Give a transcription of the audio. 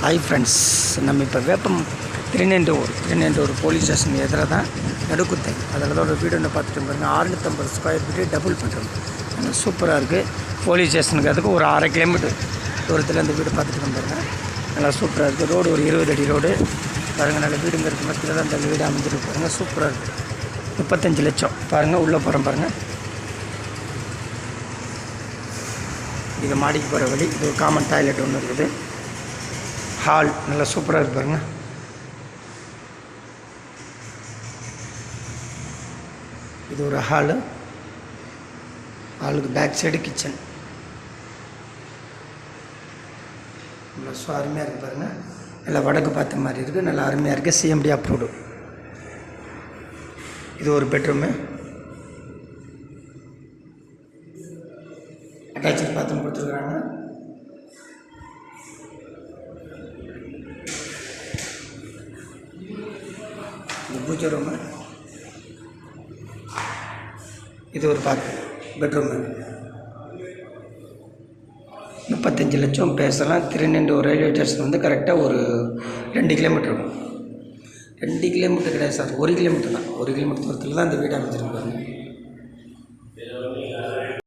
Hi friends, நம்ம இப்போ வேப்பம் திருநெண்டூர் போலீஸ் ஸ்டேஷன் எதிராக தான் நடுக்குத்தை அதில் தான் ஒரு வீடு ஒன்று பார்த்துட்டு பாருங்கள். 650 ஸ்கொயர் ஃபீட்டு டபுள் பெட்ரூம், நல்லா சூப்பராக இருக்குது. போலீஸ் ஸ்டேஷனுக்கு அதுக்கு ஒரு 1/2 கிலோமீட்டர் தூரத்தில் அந்த வீடு பார்த்துட்டு பாருங்கள். நல்லா சூப்பராக இருக்குது. ரோடு ஒரு 20 அடி ரோடு பாருங்கள். நல்ல வீடுங்க இருக்குது. மத்தியில் தான் அந்த வீடு அமைஞ்சிருக்கு பாருங்கள். சூப்பராக இருக்குது. 35 லட்சம் பாருங்கள். உள்ளே போகிறோம் பாருங்கள். இது மாடிக்கு போகிற வழி. இது ஒரு காமன் டாய்லெட் ஒன்று இருக்குது. ஹால் நல்லா சூப்பராக இருக்கு பாருங்க. இது ஒரு ஹாலுக்கு பேக் சைடு கிச்சன். நல்லா அருமையாக இருக்குது பாருங்கள். நல்லா வடக்கு பார்த்த மாதிரி இருக்குது. நல்லா அருமையாக இருக்குது. CMD approved. இது ஒரு பெட்ரூமு. அட்டாச்சு பாத்ரூம் கொடுத்துருக்குறாங்க. இது பூஜை ரூமு. இது ஒரு பெட்ரூமு. 35 லட்சம் பேசலாம். திருநெண்டூர் ரயில்வே ஸ்டேஷன் வந்து கரெக்டாக ஒரு 2 கிலோமீட்டர் இருக்கும். 2 கிலோமீட்டர் கிடையாது சார், 1 கிலோமீட்டர் தான். 1 கிலோமீட்டர் தூரத்தில் தான் இந்த வீடு அமைச்சிருக்காங்க.